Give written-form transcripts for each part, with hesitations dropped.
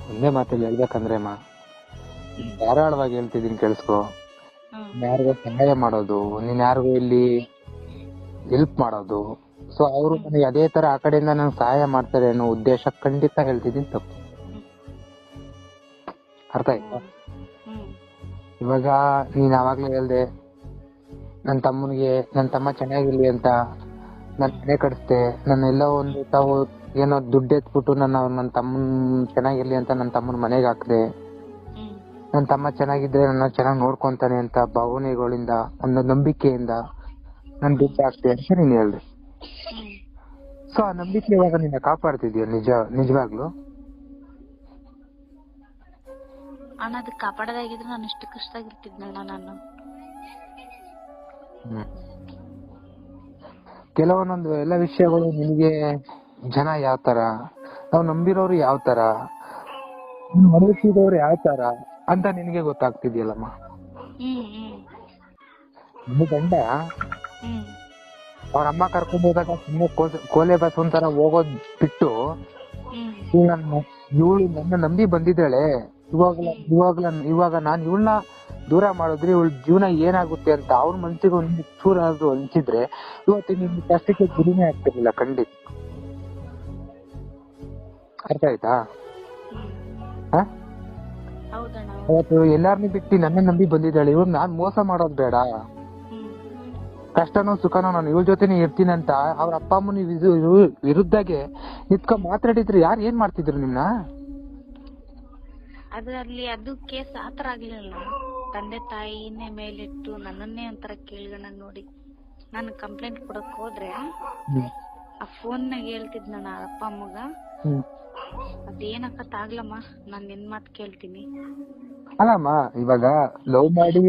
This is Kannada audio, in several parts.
ಒಂದೇ ಮಾತಲ್ಲಿ ಹೇಳ್ಬೇಕಂದ್ರೆ ಅಮ್ಮ, ಧಾರಾಳವಾಗಿ ಹೇಳ್ತಿದ್ದೀನಿ ಕೇಳಿಸ್ಕೊ. ಯಾರಿಗೋ ಸಹಾಯ ಮಾಡೋದು, ನೀನ್ ಯಾರಿಗೂ ಇಲ್ಲಿ ಹೆಲ್ಪ್ ಮಾಡೋದು, ಸೊ ಅವರು ನನಗೆ ಅದೇ ತರ ಆ ಕಡೆಯಿಂದ ನಂಗೆ ಸಹಾಯ ಮಾಡ್ತಾರೆ ಅನ್ನೋ ಉದ್ದೇಶ ಖಂಡಿತ ಹೇಳ್ತಿದ್ದೀನಿ ತಪ್ಪು. ಅರ್ಥ ಆಯ್ತಾ? ಇವಾಗ ನೀನ್ ಯಾವಾಗ್ಲೂ ಹೇಳ್ದೆ ನನ್ ತಮ್ಮ ಚೆನ್ನಾಗಿರ್ಲಿ ಅಂತ ನನ್ ಮನೆ ಕಟ್ಸ್ದೆ, ನನ್ನ ಒಂದು ತಾವು ಏನೋ ದುಡ್ಡು ಎತ್ಬಿಟ್ಟು ನನ್ನ ತಮ್ಮನ್ ಚೆನ್ನಾಗಿರ್ಲಿ ಅಂತ ನನ್ನ ತಮ್ಮನ ಮನೆಗೆ ಹಾಕ್ದೆ, ನನ್ನ ತಮ್ಮ ಚೆನ್ನಾಗಿದ್ರೆ ನನ್ನ ಚೆನ್ನಾಗಿ ನೋಡ್ಕೊಂತಾನೆ ಅಂತ ಭಾವನೆಗಳಿಂದ ಒಂದು ನಂಬಿಕೆಯಿಂದ ನನ್ ದುಡ್ಡು ಹಾಕ್ದೆ ಅಂತ ನೀನ್ ಹೇಳ್ದೆ. ಸೊ ಆ ನಂಬಿಕೆ ಇವಾಗ ನಿನ್ನ ಕಾಪಾಡ್ತಿದ್ಯಾ ನಿಜವಾಗ್ಲು? ಅದು ಕಾಪಾಡೋದಾಗಿದ್ರೆ ನಾನು ಇಷ್ಟು ಕಷ್ಟದಾಗಿರ್ತಿದ್ನಲ್ಲ ನಾನು. ಕೆಲವೊಂದೊಂದು ಎಲ್ಲ ವಿಷಯಗಳು ನಿನ್ಗೆ ಜನ ಯಾವ ತರ, ನಾವು ನಂಬಿರೋರು ಯಾವ ತರ, ಮನಸ್ಸಿದವ್ರು ಯಾವ ತರ ಅಂತ ನಿನಗೆ ಗೊತ್ತಾಗ್ತಿದ್ಯಲ್ಲಮ್ಮ. ನಿನ್ನ ಗಂಡ ಅವ್ರ ಅಮ್ಮ ಕರ್ಕೊಂಡು ಹೋದಾಗ ಸುಮ್ಮನೆ ಕೋಲೆ ಬಸ್ ಒಂಥರ ಹೋಗೋದ್ ಬಿಟ್ಟು ಇವಳು ನನ್ನ ನಂಬಿ ಬಂದಿದ್ದಾಳೆ, ಇವಾಗ ನಾನ್ ಇವಳನ್ನ ದೂರ ಮಾಡಿದ್ರೆ ಇವಳ ಜೀವನ ಏನಾಗುತ್ತೆ ಅಂತ ಅವ್ರ ಮನ್ಸಿಗೆ ಒಂದು ಚೂರಾದ್ರೂ ಹಂಚಿದ್ರೆ ಇವತ್ತು ನಿಮ್ ಕಷ್ಟಕ್ಕೆ ಗುರಿನೇ ಆಗ್ತಿರ್ಲಿಲ್ಲ ಖಂಡಿತ. ಅರ್ಥ ಆಯ್ತಾ? ಅವತ್ತು ಎಲ್ಲಾರ್ನು ಬಿಟ್ಟು ನನ್ನ ನಂಬಿ ಬಂದಿದ್ದಾಳೆ, ಇವ್ರು ನಾನ್ ಮೋಸ ಮಾಡೋದ್ ಬೇಡ, ಕಷ್ಟನೋ ಸುಖನೋ ನಾನು ಇವಳ ಜೊತೆನೆ ಇರ್ತೀನಿ ಅಂತ ಅವ್ರ ಅಪ್ಪ ಅಮ್ಮನ ವಿರುದ್ಧಗೆ ನಿತ್ಕೊಂಡ್ ಮಾತಾಡಿದ್ರೆ ಯಾರು ಏನ್ ಮಾಡ್ತಿದ್ರು ನಿನ್ನ? ಅದ್ರಲ್ಲಿ ಅದು ಕೇಸ್ ಆತರ ಆಗ್ಲಿಲ್ಲ. ತಂದೆ ತಾಯಿನೇ ಮೇಲಿಟ್ಟು ನನ್ನನ್ನೇ ಒಂಥರ ಕೇಳ್ಗಣ ನೋಡಿ ನಾನು ಕಂಪ್ಲೇಂಟ್ ಕೊಡಕ್ ಹೋದ್ರೆ ಆ ಫೋನ್ ನಾಗ ಹೇಳ್ತಿದ್ ನನ್ನ ಅಪ್ಪ ಅಮ್ಮಗ, ಅದೇನಕ್ಕತ್ ಆಗ್ಲಮ್ಮ ನಾನ್ ನಿನ್ ಮಾತ್ ಕೇಳ್ತೀನಿ. ಅಲ್ಲಮ್ಮ, ಇವಾಗ ಲವ್ ಮಾಡಿ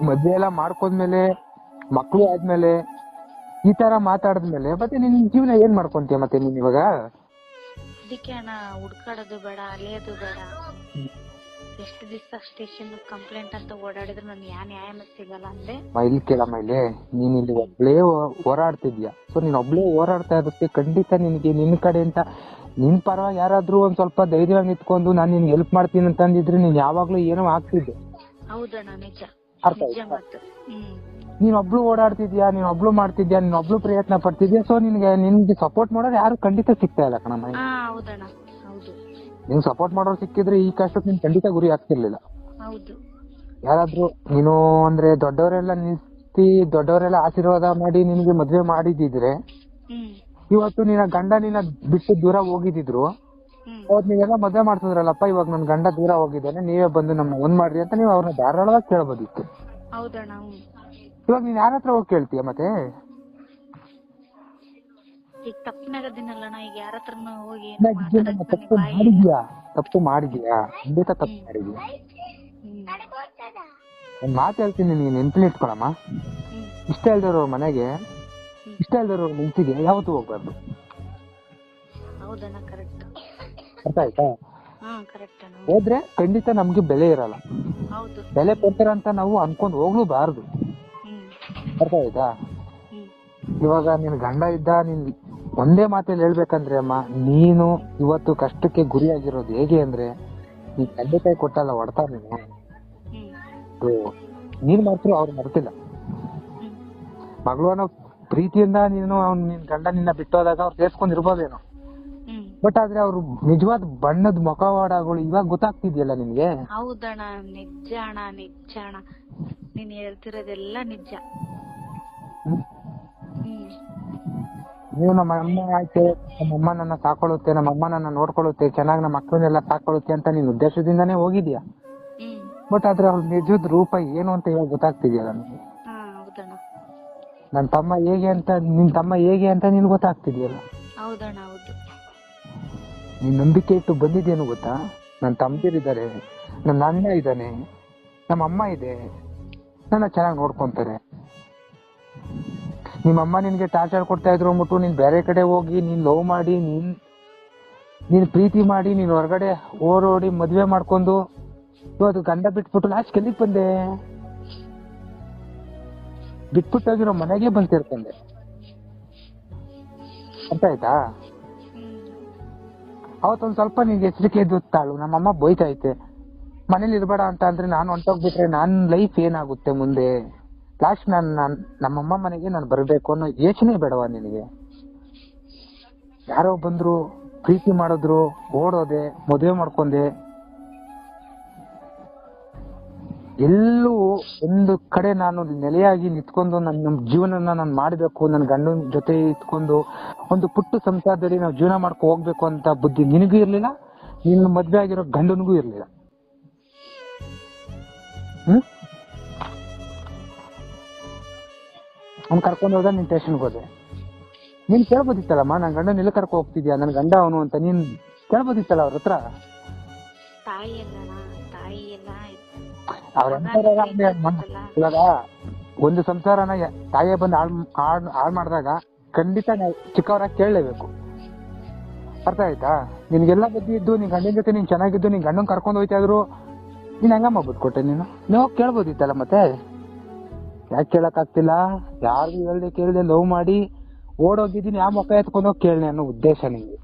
ಮದ್ವೆ ಎಲ್ಲ ಮಾಡ್ಕೊಂಡ್ಮೇಲೆ ಮಕ್ಳು ಆದ್ಮೇಲೆ ಈ ತರ ಮಾತಾಡಿದ್ಮೇಲೆ ಮತ್ತೆ ನಿನ್ ಜೀವನ ಏನ್ ಮಾಡ್ಕೊಂತೀಯ ಮತ್ತೆ ನೀನ್ ಇವಾಗ? ಅದಕ್ಕೆ ಅಣ್ಣ ಹುಡ್ಕಾಡೋದು ಬೇಡ, ಅಲಿಯೋದು ಬೇಡ. ಎಷ್ಟು ದಿವಸ ಸ್ಟೇಷನ್ ಕಂಪ್ಲೇಂಟ್ ಅಂತ ಓಡಾಡಿದ್ರು ನನ್ ಯಾ ನ್ಯಾಯ ಸಿಗಲ್ಲ ಅಂದೆ. ಇಲ್ಲಿ ಕೇಳಮ್ಮ, ಇಲ್ಲಿ ನೀನ್ ಇಲ್ಲಿ ಒಬ್ಳೇ ಹೋರಾಡ್ತಿದ್ಯಾ. ಸೊ ನೀನ್ ಒಬ್ಳೇ ಹೋರಾಡ್ತಾ ಇರೋದಕ್ಕೆ ಖಂಡಿತ ನಿನ್ಗೆ ನಿನ್ ಕಡೆ ಅಂತ ನಿನ್ ಪರವಾಗಿ ಯಾರಾದ್ರೂ ಒಂದ್ ಸ್ವಲ್ಪ ಧೈರ್ಯವಾಗಿ ನಿಂತ್ಕೊಂಡು ನಾನ್ ನಿನ್ಗೆ ಹೆಲ್ಪ್ ಮಾಡ್ತೀನಿ ಅಂತ ಅಂದಿದ್ರೆ ನೀನ್ ಯಾವಾಗ್ಲೂ ಏನೋ ಆಗ್ತಿದ್ದೆ. ಹೌದಣ್ಣ, ನಿಜ. ನೀನ್ ಒಬ್ಳು ಓಡಾಡ್ತಿದ್ಯಾ, ನೀನ್ ಒಬ್ಳು ಮಾಡ್ತಿದ್ಯಾ, ನೀನ್ ಒಬ್ಳು ಪ್ರಯತ್ನ ಪಡ್ತಿದ್ಯಾ. ಸೊ ನಿನ್ಗೆ ಸಪೋರ್ಟ್ ಮಾಡೋರು ಯಾರು ಖಂಡಿತ ಸಿಗ್ತಾ ಇಲ್ಲ ಕಣಮ್ಮ. ನೀನ್ ಸಪೋರ್ಟ್ ಮಾಡೋರು ಸಿಕ್ಕಿದ್ರೆ ಈ ಕಷ್ಟಕ್ಕೆ ನೀನ್ ಖಂಡಿತ ಗುರಿ ಆಗ್ತಿರ್ಲಿಲ್ಲ. ಯಾರಾದ್ರೂ ನೀನು ಅಂದ್ರೆ ದೊಡ್ಡವರೆಲ್ಲ ನಿಲ್ಸಿ ದೊಡ್ಡವರೆಲ್ಲ ಆಶೀರ್ವಾದ ಮಾಡಿ ನಿನ್ಗೆ ಮದ್ವೆ ಮಾಡಿದಿದ್ರೆ ಇವತ್ತು ನಿನ್ನ ಗಂಡ ನಿನ್ನ ಬಿಟ್ಟು ದೂರ ಹೋಗಿದ್ರು, ಅವತ್ ನೀವೆಲ್ಲ ಮದ್ವೆ ಮಾಡ್ತಿದ್ರಲ್ಲಪ್ಪ, ಇವಾಗ ನನ್ ಗಂಡ ದೂರ ಹೋಗಿದ್ದಾನೆ, ನೀವೇ ಬಂದು ನಮ್ಮ ಒಂದ್ ಮಾಡ್ರಿ ಅಂತ ನೀವು ಅವ್ರನ್ನ ಧಾರಾಳವಾಗಿ ಕೇಳ್ಬೋದಿತ್ತು. ಇವಾಗ ನೀನ್ ಯಾರ ಹತ್ರ ಹೋಗಿ ಕೇಳ್ತೀಯ ಮತ್ತೆ? ತಪ್ಪು ಮಾಡಿದ್ಯಾ ಖಂಡಿತ ತಪ್ಪು ಮಾಡಿದ್ಯಾ. ಒಂದ್ ಮಾತು ಹೇಳ್ತೀನಿ, ನೀನ್ ನೆನ್ಪಿನ ಇಟ್ಕೊಳಮ್ಮ. ಇಷ್ಟ ಇಲ್ದಿರೋ ಮನೆಗೆ, ಇಷ್ಟ ಇಲ್ದಿರೋ ಮನ್ಸಿಗೆ ಯಾವತ್ತೂ ಹೋಗ್ಬಾರ್ದು. ಅರ್ಥ ಆಯ್ತಾ? ಹೋದ್ರೆ ಖಂಡಿತ ನಮ್ಗೆ ಬೆಲೆ ಇರಲ್ಲ, ಬೆಲೆ ಕೊಡ್ತಾರಂತ ನಾವು ಅನ್ಕೊಂಡ್ ಹೋಗ್ಲೂಬಾರ್ದು. ಅರ್ಥ ಆಯ್ತಾ? ಇವಾಗ ನಿನ್ ಗಂಡ ಇದ್ದ, ನೀನ್ ಒಂದೇ ಮಾತಲ್ಲಿ ಹೇಳ್ಬೇಕಂದ್ರೆ ಅಮ್ಮ, ನೀನು ಇವತ್ತು ಕಷ್ಟಕ್ಕೆ ಗುರಿಯಾಗಿರೋದು ಹೇಗೆ ಅಂದ್ರೆ ನೀನ್ ತಂದೆ ತಾಯಿ ಕೊಟ್ಟಲ್ಲ ಹೊಡ್ತಾ ನೀನ್ ಮಾತ್ರ ಅವ್ರು ಮರ್ತಿಲ್ಲ. ಮಗಳು ಅನ್ನೋ ಪ್ರೀತಿಯಿಂದ ನೀನು ನಿನ್ ಗಂಡ ನಿನ್ನ ಬಿಟ್ಟೋದಾಗ ಅವ್ರು ಸೇರ್ಸ್ಕೊಂಡಿರ್ಬೋದೇನೋ, ಬಟ್ ಆದ್ರೆ ಅವ್ರು ನಿಜವಾದ ಬಣ್ಣದ ಮುಖವಾಡಗಳು ಇವಾಗ ಗೊತ್ತಾಗ್ತಿದ್ಯಲ್ಲ ನಿನ್ಗೆ. ಹೌದಣ್ಣ, ನಿಜ ಅಣ್ಣ, ನಿಜ ಅಣ್ಣ, ನೀನ್ ಹೇಳ್ತಿರೋದೆಲ್ಲ ನಿಜ. ನೀವು ನಮ್ಮ ಅಮ್ಮ ಆಯ್ತು, ನಮ್ಮಮ್ಮ ನನ್ನ ಸಾಕೊಳ್ಳುತ್ತೆ, ನಮ್ಮಮ್ಮ ನನ್ನ ನೋಡ್ಕೊಳ್ಳುತ್ತೆ, ಚೆನ್ನಾಗಿ ನಮ್ಮ ಮಕ್ಕಳನ್ನೆಲ್ಲ ಸಾಕೊಳ್ಳುತ್ತೆ ಅಂತ ನೀನ್ ಉದ್ದೇಶದಿಂದಾನೇ ಹೋಗಿದ್ಯಾ. ಬಟ್ ಆದ್ರೆ ಅವ್ರ ನಿಜದ ರೂಪ ಏನು ಅಂತ ಇವಾಗ ಗೊತ್ತಾಗ್ತಿದ್ಯಲ್ಲ ನನಗೆ. ನನ್ ತಮ್ಮ ಹೇಗೆ ಅಂತ, ನಿನ್ ತಮ್ಮ ಹೇಗೆ ಅಂತ ನಿನ್ ಗೊತ್ತಾಗ್ತಿದ್ಯಲ್ಲ. ನೀನ್ ನಂಬಿಕೆ ಇಟ್ಟು ಬಂದಿದ್ದೇನು ಗೊತ್ತಾ? ನನ್ ತಮ್ಮದಿರಿದ್ದಾರೆ, ನನ್ನ ಅಣ್ಣ ಇದ್ದಾನೆ, ನಮ್ಮ ಅಮ್ಮ ಇದೆ, ನನ್ನ ಚೆನ್ನಾಗಿ ನೋಡ್ಕೊಂತಾರೆ. ನಿಮ್ಮಮ್ಮ ನಿನ್ಗೆ ಟಾರ್ಚರ್ ಕೊಡ್ತಾ ಇದ್ರು ಅಂದ್ಬಿಟ್ಟು ನೀನ್ ಬೇರೆ ಕಡೆ ಹೋಗಿ ನೀನ್ ಲವ್ ಮಾಡಿ ನೀನ್ ಪ್ರೀತಿ ಮಾಡಿ ನೀನ್ ಹೊರಗಡೆ ಓಡೋಡಿ ಮದ್ವೆ ಮಾಡ್ಕೊಂಡು ಇವತ್ತು ಗಂಡ ಬಿಟ್ಬಿಟ್ಟು ಲಾಸ್ಟ್ ಕೆಲ್ಲಿಗೆ ಬಂದೆ, ಬಿಟ್ಬಿಟ್ಟೋಗಿರೋ ಮನೆಗೆ ಬಂದಿರ್ತಂದೆ. ಅರ್ಥ ಆಯ್ತಾ? ಅವತ್ತೊಂದ್ ಸ್ವಲ್ಪ ನಿನ್ಗೆ ಎಚ್ಚರಿಕೆ ಇದ್ದು ತಾಳು. ನಮ್ಮಮ್ಮ ಬೈತಾ ಐತೆ, ಮನೇಲಿ ಇರ್ಬೇಡ ಅಂತ ಅಂದ್ರೆ ನಾನು ಹೊಂಟೋಗ್ಬಿಟ್ರೆ ನನ್ನ ಲೈಫ್ ಏನಾಗುತ್ತೆ ಮುಂದೆ, ಲಾಸ್ಟ್ ನಮ್ಮಮ್ಮ ಮನೆಗೆ ನಾನು ಬರ್ಬೇಕು ಅನ್ನೋ ಯೋಚನೆ ಬೇಡವಾ ನಿನಗೆ? ಯಾರೋ ಬಂದ್ರು, ಪ್ರೀತಿ ಮಾಡಿದ್ರು, ಓಡೋದೆ, ಮದುವೆ ಮಾಡ್ಕೊಂಡೆ, ಎಲ್ಲೂ ಒಂದು ಕಡೆ ನಾನು ನೆಲೆಯಾಗಿ ನಿಂತ್ಕೊಂಡು ನನ್ನ ಜೀವನನ ನಾನು ಮಾಡಬೇಕು, ನನ್ನ ಗಂಡನ ಜೊತೆ ಇತ್ಕೊಂಡು ಒಂದು ಪುಟ್ಟ ಸಂಸಾರದಲ್ಲಿ ನಾವು ಜೀವನ ಮಾಡ್ಕೊ ಹೋಗ್ಬೇಕು ಅಂತ ಬುದ್ಧಿ ನಿನಗೂ ಇರ್ಲಿಲ್ಲ, ನಿನ್ನ ಮದ್ವೆ ಆಗಿರೋ ಗಂಡನಿಗೂ ಇರ್ಲಿಲ್ಲ. ಅವ್ನು ಕರ್ಕೊಂಡು ಹೋದ, ನೀನ್ ಸ್ಟೇಷನ್ಗೆ ಹೋದೆ. ನೀನ್ ಕೇಳ್ಬೋದಿತ್ತಲ್ಲಮ್ಮ, ನನ್ ಗಂಡನ ಎಲ್ಲ ಕರ್ಕೊ ಹೋಗ್ತಿದ್ಯಾ, ನನ್ ಗಂಡ ಅವನು ಅಂತ ನೀನ್ ಕೇಳ್ಬೋದಿತ್ತಲ್ಲ ಅವ್ರ ಹತ್ರ. ಇವಾಗ ಒಂದು ಸಂಸಾರನ ತಾಯಿಯ ಬಂದು ಹಾಳು ಮಾಡಿದಾಗ ಖಂಡಿತ ನಾವು ಚಿಕ್ಕವರಾಗಿ ಕೇಳಲೇಬೇಕು. ಅರ್ಥ ಆಯ್ತಾ? ನಿನ್ಗೆಲ್ಲ ಬುದ್ಧಿ ಇದ್ದು, ನಿನ್ ಗಂಡನ ಜೊತೆ ನೀನ್ ಚೆನ್ನಾಗಿದ್ದು, ನಿನ್ ಗಂಡನ್ ಕರ್ಕೊಂಡು ಹೋಯ್ತಾ ಇದ್ರು, ನೀನ್ ಹಂಗಮ್ಮ ಬಿಟ್ಕೊಟ್ಟೆ. ನೀವು ಕೇಳ್ಬೋದಿತ್ತಲ್ಲ. ಮತ್ತೆ ಯಾಕೆ ಕೇಳಕ್ ಆಗ್ತಿಲ್ಲ? ಯಾರಿಗೂ ಹೇಳ್ದೆ ಕೇಳ್ದೆ ಲವ್ ಮಾಡಿ ಓಡೋಗಿದ್ದೀನಿ, ಆ ಮುಖ ಎತ್ಕೊಂಡು ಹೋಗಿ ಕೇಳನೆ ಅನ್ನೋ ಉದ್ದೇಶ ನಿಮ್ಗೆ.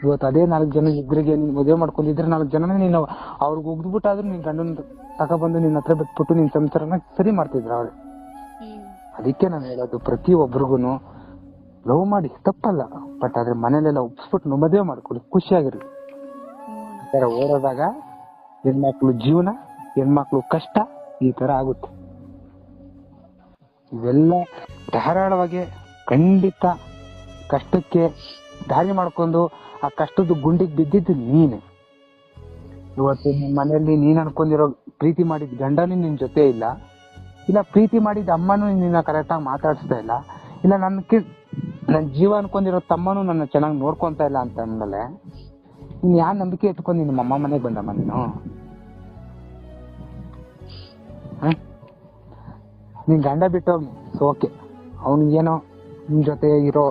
ಇವತ್ತು ಅದೇ 4 ಜನ ಇಬ್ಬರಿಗೆ ನೀನ್ ಮದುವೆ ಮಾಡ್ಕೊಂಡಿದ್ರೆ 4 ಜನ ನೀನು ಅವ್ರಿಗೆ ಉಗ್ದ್ಬಿಟ್ಟಾದ್ರೂ ನಿನ್ ಗಂಡನ್ ತಗೊಬಂದು ನಿನ್ನ ಹತ್ರ ಬಿಟ್ಬಿಟ್ಟು ನಿನ್ ಸಂಸಾರನ ಸರಿ ಮಾಡ್ತಿದ್ರ ಅವ್ರು. ಅದಕ್ಕೆ ನಾನು ಹೇಳೋದು, ಪ್ರತಿ ಒಬ್ರಿಗೂನು ಲವ್ ಮಾಡಿ ತಪ್ಪಲ್ಲ, ಬಟ್ ಆದ್ರೆ ಮನೇಲೆಲ್ಲ ಒಪ್ಸ್ಬಿಟ್ಟು ಮದುವೆ ಮಾಡ್ಕೊಳ್ಳಿ, ಖುಷಿಯಾಗಿರ್ಲಿ. ಓಡೋದಾಗ ಹೆಣ್ಮಕ್ಳು ಜೀವನ, ಹೆಣ್ಮಕ್ಳು ಕಷ್ಟ ಈ ತರ ಆಗುತ್ತೆ. ಇವೆಲ್ಲ ಧಾರಾಳವಾಗಿ ಖಂಡಿತ ಕಷ್ಟಕ್ಕೆ ದಾರಿ ಮಾಡ್ಕೊಂಡು ಆ ಕಷ್ಟದ ಗುಂಡಿಗೆ ಬಿದ್ದಿದ್ದು ನೀನೆ. ಇವತ್ತು ನಿಮ್ ಮನೆಯಲ್ಲಿ ನೀನ್ ಅನ್ಕೊಂಡಿರೋ ಪ್ರೀತಿ ಮಾಡಿದ ಗಂಡನೂ ನಿನ್ ಜೊತೆ ಇಲ್ಲ, ಇಲ್ಲ ಪ್ರೀತಿ ಮಾಡಿದ ಅಮ್ಮನೂ ನಿನ್ನ ಕರೆಕ್ಟಾಗಿ ಮಾತಾಡಿಸ್ತಾ ಇಲ್ಲ, ಇಲ್ಲ ನನ್ ಜೀವ ಅನ್ಕೊಂಡಿರೋ ತಮ್ಮನೂ ನನ್ನ ಚೆನ್ನಾಗಿ ನೋಡ್ಕೊಂತ ಇಲ್ಲ ಅಂತ ಅಂದ್ಮೇಲೆ ನೀನ್ ಯಾವ ನಂಬಿಕೆ ಇಟ್ಕೊಂಡು ನಿನ್ನ ಅಮ್ಮ ಮನೆಗೆ ಬಂದಮ್ಮ ನೀನು? ನೀನ್ ಗಂಡ ಬಿಟ್ಟೋಗಿ ಓಕೆ, ಅವನಿಗೇನೋ ನಿನ್ ಜೊತೆ ಇರೋ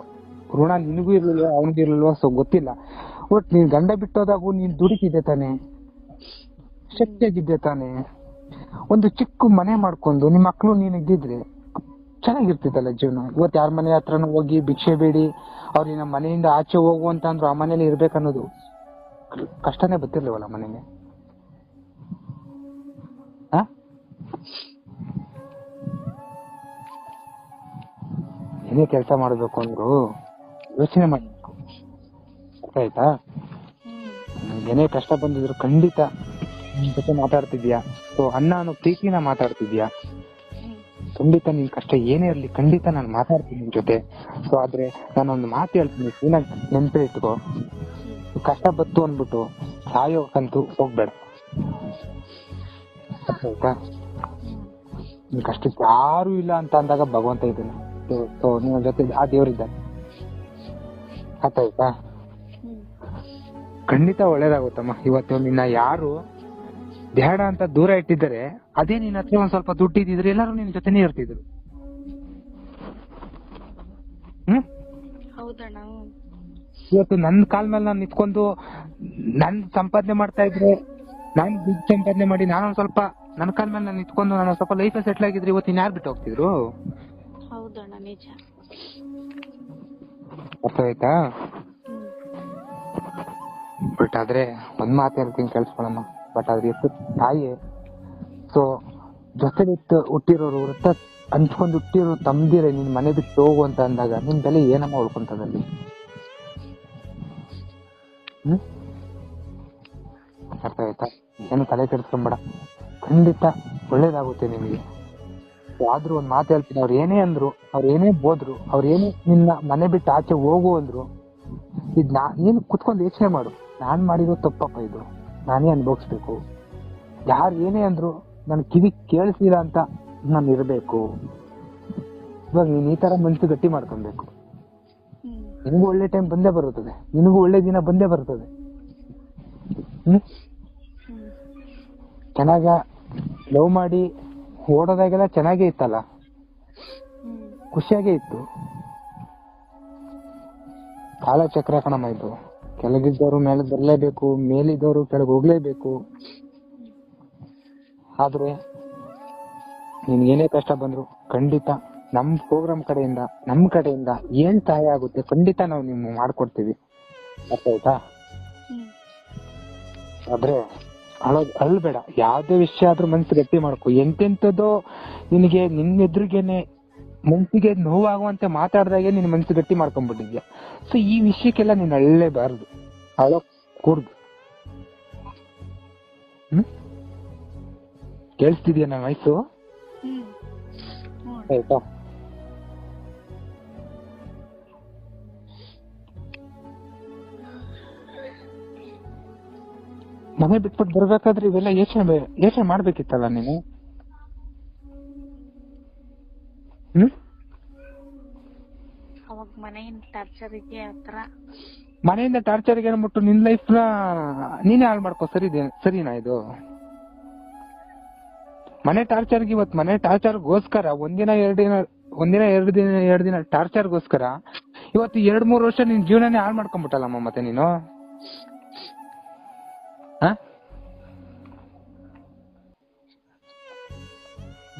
ಋಣ ನಿನಗೂ ಇರ್ಲಿಲ್ವ ಅವನಿಗೂ ಇರ್ಲಿಲ್ವ ಸೊ ಗೊತ್ತಿಲ್ಲ. ಒಟ್ ನೀನ್ ಗಂಡ ಬಿಟ್ಟೋದಾಗೂ ನೀನ್ ದುಡಿತಿದ್ದೆ ತಾನೆ, ಶಕ್ತಿಯಾಗಿದ್ದೆ ತಾನೆ, ಒಂದು ಚಿಕ್ಕ ಮನೆ ಮಾಡ್ಕೊಂಡು ನಿಮ್ ಮಕ್ಳು ನೀನ್ ಇದ್ದಿದ್ರೆ ಚೆನ್ನಾಗಿರ್ತಿದ್ದಲ್ಲ ಜೀವನ. ಇವತ್ತು ಯಾರ ಮನೆ ಹತ್ರನೂ ಹೋಗಿ ಭಿಕ್ಷೆ ಬೇಡಿ ಅವ್ರು ನಿನ್ನ ಮನೆಯಿಂದ ಆಚೆ ಹೋಗು ಅಂತ ಅಂದ್ರು ಆ ಮನೇಲಿ ಇರ್ಬೇಕನ್ನೋದು ಕಷ್ಟನೇ ಗೊತ್ತಿರ್ಲಿವಲ್ಲ ಮನೆಗೆ. ಏನೇ ಕೆಲಸ ಮಾಡ್ಬೇಕು ಅಂದ್ರು ಯೋಚನೆ ಮಾಡ್ಬೇಕು. ಆಯ್ತಾ? ಏನೇ ಕಷ್ಟ ಬಂದಿದ್ರು ಖಂಡಿತ ನಿನ್ ಜೊತೆ ಮಾತಾಡ್ತಿದ್ಯಾ, ಸೊ ಅಣ್ಣ ಅನ್ನೋ ಪ್ರೀತಿನ ಮಾತಾಡ್ತಿದ್ಯಾ, ಖಂಡಿತ ನಿನ್ ಕಷ್ಟ ಏನೇ ಇರ್ಲಿ ಖಂಡಿತ ನಾನು ಮಾತಾಡ್ತೀನಿ ನಿನ್ ಜೊತೆ. ಸೊ ಆದ್ರೆ ನಾನೊಂದು ಮಾತು ಹೇಳ್ತೀನಿ, ನೆನ್ಪೇ ಇಟ್ಕೋ, ಕಷ್ಟ ಬತ್ತು ಅಂದ್ಬಿಟ್ಟು ಸಾಯೋಕಂತೂ ಹೋಗ್ಬೇಡ. ಆಯ್ತಾ? ನಿನ್ ಕಷ್ಟಕ್ಕೆ ಯಾರು ಇಲ್ಲ ಅಂತ ಅಂದಾಗ ಭಗವಂತ ಇದ್ದಾನೆ, ಸೊ ನಿನ್ನ ಜೊತೆ ಆ ದೇವ್ರಿದ್ದಾನೆ. ಆಯ್ತಾ? ಖಂಡಿತ ಒಳ್ಳೇದಾಗುತ್ತಮ್ಮ. ಇವತ್ತು ನಿನ್ನ ಯಾರು ಬೇಡ ಅಂತ ದೂರ ಇಟ್ಟಿದ್ದಾರೆ, ಅದೇ ನಿನ್ನ ಹತ್ರ ಒಂದ್ ಸ್ವಲ್ಪ ದುಡ್ಡು ಇದ್ದಿದ್ರೆ ಎಲ್ಲರೂ ನಿನ್ ಜೊತೆನೇ ಇರ್ತಿದ್ರು. ಇವತ್ತು ನನ್ ಕಾಲ್ ಮೇಲೆ ನಾನು ನಿಂತ್ಕೊಂಡು ನನ್ ಸಂಪಾದನೆ ಮಾಡ್ತಾ ಇದ್ರೆ, ನಾನ್ ದುಡ್ಡು ಸಂಪಾದನೆ ಮಾಡಿ ನಾನೊಂದ್ ಸ್ವಲ್ಪ ನನ್ ಕಾಲ್ ಮೇಲೆ ನಾನು ನಿಂತ್ಕೊಂಡು ನಾನು ಸ್ವಲ್ಪ ಲೈಫ್ ಸೆಟ್ಲ್ ಆಗಿದ್ರೆ ಇವತ್ತು ಇನ್ಯಾರು ಬಿಟ್ಟು ಹೋಗ್ತಿದ್ರು? ಅರ್ಥ ಆಯ್ತಾ? ಬಟ್ ಆದ್ರೆ ಒಂದ್ ಮಾತು ಹೇಳ್ತೀನಿ ಕೇಳಿಸ್ಕೊಳಮ್ಮ, ಬಟ್ ಆದ್ರೆ ಎಷ್ಟು ತಾಯಿ, ಸೊ ಜೊತೆ ಹುಟ್ಟಿರೋರು ವೃತ್ತ ಹಂಚ್ಕೊಂಡು ಹುಟ್ಟಿರೋ ತಮ್ದಿರ ನಿನ್ ಮನೆ ಬಿಟ್ಟು ಹೋಗು ಅಂತ ಅಂದಾಗ ನಿನ್ ಬೆಲೆ ಏನಮ್ಮ ಉಳ್ಕೊಂತದಲ್ಲಿ? ಅರ್ಥ ಆಯ್ತಾ? ಏನು ತಲೆ ಕೆಡಿಸ್ಕೊಂಬೇಡ, ಖಂಡಿತ ಒಳ್ಳೇದಾಗುತ್ತೆ ನಿಮಗೆ. ಆದ್ರೂ ಒಂದ್ ಮಾತು ಹೇಳ್ತೀನಿ, ಅವ್ರು ಏನೇ ಅಂದ್ರು, ಅವ್ರು ಏನೇ ಬೋದ್ರು, ಅವ್ರು ಏನೇ ನಿನ್ನ ಮನೆ ಬಿಟ್ಟು ಆಚೆ ಹೋಗು ಅಂದ್ರು, ಇದ್ ನೀನು ಕುತ್ಕೊಂಡು ಯೋಚನೆ ಮಾಡು, ನಾನ್ ಮಾಡಿರೋ ತಪ್ಪಪ್ಪ, ಇದು ನಾನೇ ಅನ್ಭವಿಸ್ಬೇಕು. ಯಾರು ಏನೇ ಅಂದ್ರು ನನ್ ಕಿವಿ ಕೇಳಿಸಿಲ್ಲ ಅಂತ ನಾನು ಇರ್ಬೇಕು. ಇವಾಗ ನೀನ್ ಈ ತರ ಮನ್ಸು ಗಟ್ಟಿ ಮಾಡ್ಕೊಬೇಕು. ನಿನಗೂ ಒಳ್ಳೆ ಟೈಮ್ ಬಂದೇ ಬರುತ್ತದೆ, ನಿನಗೂ ಒಳ್ಳೆ ದಿನ ಬಂದೇ ಬರುತ್ತದೆ. ಚೆನ್ನಾಗ ಲವ್ ಮಾಡಿ ಓಡೋದಾಗೆಲ್ಲ ಚೆನ್ನಾಗೇ ಇತ್ತಲ್ಲ, ಖುಷಿಯಾಗೇ ಇತ್ತು. ಕಾಲಚಕ್ರ ಕಣಮ್ಮ ಇದು, ಕೆಳಗಿದ್ದವರು ಮೇಲೆ ಬರಲೇಬೇಕು, ಮೇಲಿದ್ದವರು ಕೆಳಗೆ ಹೋಗ್ಲೇಬೇಕು. ಆದ್ರೆ ನಿನ್ಗೇನೇ ಕಷ್ಟ ಬಂದ್ರು ಖಂಡಿತ ನಮ್ ಪ್ರೋಗ್ರಾಮ್ ಕಡೆಯಿಂದ, ನಮ್ ಕಡೆಯಿಂದ ಏನ್ ಸಹಾಯ ಆಗುತ್ತೆ ಖಂಡಿತ ನಾವು ನಿಮ್ಗೆ ಮಾಡ್ಕೊಡ್ತೀವಿ. ಅರ್ಥ ಆಯ್ತಾ? ಹ್ಮ್ ಆದ್ರೆ ಅಳ್ಬೇಡ, ಯಾವ್ದೇ ವಿಷಯ ಆದ್ರೂ ಮನ್ಸು ಗಟ್ಟಿ ಮಾಡ್ಕೊ. ಎಂತೆಂಥದ್ದೋ ನಿನಗೆ ನಿನ್ನ ಎದುರಿಗೇನೆ ಮನ್ಸಿಗೆ ನೋವಾಗುವಂತೆ ಮಾತಾಡ್ದಾಗೆ ನಿನ್ ಮನ್ಸು ಗಟ್ಟಿ ಮಾಡ್ಕೊಂಡ್ಬಿಟ್ಟಿದ್ಯಾ. ಸೊ ಈ ವಿಷಯಕ್ಕೆಲ್ಲ ನೀನ್ ಅಳ್ಳೇಬಾರ್ದು, ಅಳೋಕ್ ಕೂಡ್ದು. ಕೇಳಿಸ್ತಿದ್ಯಾ ನನ್ನ ವಯಸ್ಸು? ಹ್ಮ್ ಆಯ್ತಾ? ಮನೆ ಬಿಟ್ಬಿಟ್ಟು ಬರ್ಬೇಕಾದ್ರೆ ಇವೆಲ್ಲ ಯೋಚನೆ ಮಾಡ್ಬೇಕಿತ್ತಲ್ಲ ನೀನು. ಅವಾಗ ಮನೆಯಿಂದ ಟಾರ್ಚರಿಗೆ ಆತರ ಮನೆಯಿಂದ ಟಾರ್ಚರ್ಗೆ ಅನ್ಬಿಟ್ಟು ನಿನ್ ಲೈಫ್ ನ ನೀನೇ ಹಾಳು ಮಾಡ್ಕೋ. ಸರಿನಾ ಇದು? ಮನೆ ಟಾರ್ಚರ್ಗೆ ಇವತ್ತು ಮನೆ ಟಾರ್ಚರ್ಗೋಸ್ಕರ ಒಂದಿನ ಎರಡು ದಿನ ಟಾರ್ಚರ್ಗೋಸ್ಕರ ಇವತ್ತು 2-3 ವರ್ಷ ನಿನ್ ಜೀವನನೇ ಹಾಳು ಮಾಡ್ಕೊಂಡ್ಬಿಟ್ಟಲ್ಲಮ್ಮ ಮತ್ತೆ ನೀನು.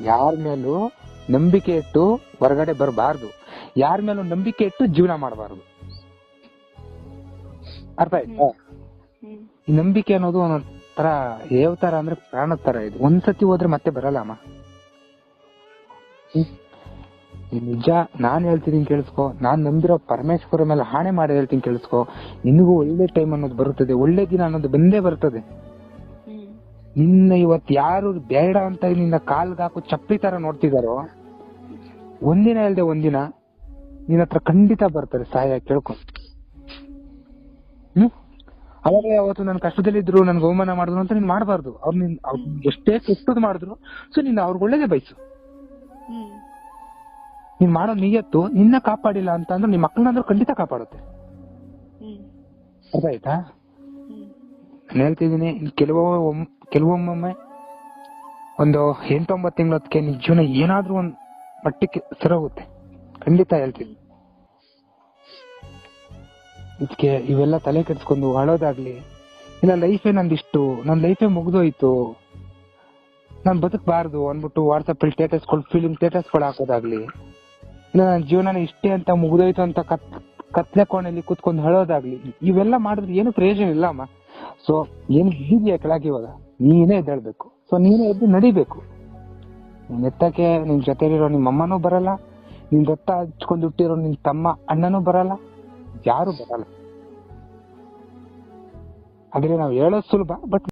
ಯಾರ ಮೇಲೂ ನಂಬಿಕೆ ಇಟ್ಟು ಹೊರಗಡೆ ಬರಬಾರ್ದು, ಯಾರ ಮೇಲೂ ನಂಬಿಕೆ ಇಟ್ಟು ಜೀವನ ಮಾಡಬಾರ್ದು. ಅರ್ಥ ಆಯ್ತಾ? ಈ ನಂಬಿಕೆ ಅನ್ನೋದು ಒಂದೊಂಥರ ಯಾವ ತರ ಅಂದ್ರೆ ಪ್ರಾಣದ ತರ. ಇದು ಒಂದ್ಸತಿ ಹೋದ್ರೆ ಮತ್ತೆ ಬರಲ್ಲಮ್ಮ. ನಿಜ ನಾನ್ ಹೇಳ್ತೀನಿ ಕೇಳಿಸ್ಕೊ. ನಾನ್ ನಂಬಿರೋ ಪರಮೇಶ್ವರ ಮೇಲೆ ಹಾಣೆ ಮಾಡಿ ಹೇಳ್ತೀನಿ ಕೇಳಿಸ್ಕೊ. ನಿನಗೂ ಒಳ್ಳೆ ಟೈಮ್ ಅನ್ನೋದು ಬರುತ್ತದೆ, ಒಳ್ಳೆ ದಿನ ಅನ್ನೋದು ಬಂದೇ ಬರ್ತದೆ. ನಿನ್ನ ಇವತ್ತು ಯಾರು ಬೇಡ ಅಂತ ನಿನ್ನ ಕಾಲ್ಗಾಕು ಚಪ್ಪಲಿ ತರ ನೋಡ್ತಿದಾರೋ, ಒಂದಿನ ಇಲ್ದೆ ಒಂದಿನ ನಿನ್ನ ಹತ್ರ ಖಂಡಿತ ಬರ್ತಾರೆ ಸಹಾಯ ಕೇಳ್ಕೊ. ಅವಾಗಲೇ ಅವತ್ತು ನನ್ ಕಷ್ಟದಲ್ಲಿದ್ರು ನನ್ಗೆ ಅವಮಾನ ಮಾಡಿದ್ರು ಅಂತ ನೀನ್ ಮಾಡಬಾರ್ದು. ಅವ್ರು ಎಷ್ಟೇ ಕೆಟ್ಟದ್ ಮಾಡಿದ್ರು ಸೊ ನೀನ್ ಅವ್ರಿಗೆ ಒಳ್ಳೇದೇ ಬಯಸು. ನೀನ್ ಮಾಡೋ ನಿಯತ್ತು ನಿನ್ನ ಕಾಪಾಡಿಲ್ಲ ಅಂತ ಅಂದ್ರೆ ನಿಮ್ ಮಕ್ಕಳನ್ನಾದ್ರೂ ಖಂಡಿತ ಕಾಪಾಡುತ್ತೆ. ಅರ್ಥ ಆಯ್ತಾ? ನಾನು ಹೇಳ್ತಿದ್ದೀನಿ, ಕೆಲವೊಮ್ಮೆ ಒಂದು 8-9 ತಿಂಗಳೊತ್ತಿಗೆ ನಿನ್ ಜೀವನ ಏನಾದ್ರೂ ಒಂದ್ ಮಟ್ಟಕ್ಕೆ ಸರೋಗುತ್ತೆ, ಖಂಡಿತ ಹೇಳ್ತೀನಿ. ಇದಕ್ಕೆ ಇವೆಲ್ಲ ತಲೆ ಕೆಡ್ಸ್ಕೊಂಡು ಅಳೋದಾಗ್ಲಿ, ಇಲ್ಲ ಲೈಫೇ ನಂದಿಷ್ಟು, ನನ್ ಲೈಫೇ ಮುಗ್ದೋಯ್ತು, ನಾನ್ ಬದುಕಬಾರ್ದು ಅಂದ್ಬಿಟ್ಟು ವಾಟ್ಸಪ್ ಅಲ್ಲಿ ಫೀಲಿಂಗ್ ಸ್ಟೇಟಸ್ಗಳು ಹಾಕೋದಾಗ್ಲಿ, ಇಲ್ಲ ನನ್ನ ಜೀವನ ಇಷ್ಟೇ ಅಂತ ಮುಗ್ದೋಯ್ತು ಅಂತ ಕತ್ಲೆ ಕೋಣೆಯಲ್ಲಿ ಕೂತ್ಕೊಂಡು ಹೇಳೋದಾಗ್ಲಿ, ಇವೆಲ್ಲ ಮಾಡಿದ್ರೆ ಏನು ಪ್ರಯೋಜನ ಇಲ್ಲ ಅಮ್ಮ. ಸೊ ಏನ್ ಇದೆಯಾ ಕೆಳಗೆ ಇವಾಗ ನೀನೇ ಎದ್ದೇಳ್ಬೇಕು. ಸೊ ನೀನೇ ಎದ್ದು ನಡಿಬೇಕು. ನಿನ್ ಎತ್ತಕ್ಕೆ ನಿನ್ ಜೊತೆಲಿರೋ ನಿಮ್ಮ ಅಮ್ಮನೂ ಬರಲ್ಲ, ನಿನ್ ರಕ್ತ ಹಚ್ಕೊಂಡು ಹುಟ್ಟಿರೋ ನಿನ್ ತಮ್ಮ ಅಣ್ಣನೂ ಬರಲ್ಲ, ಯಾರು ಬರಲ್ಲ. ಆದ್ರೆ ನಾವು ಹೇಳೋದು ಸುಲಭ, ಬಟ್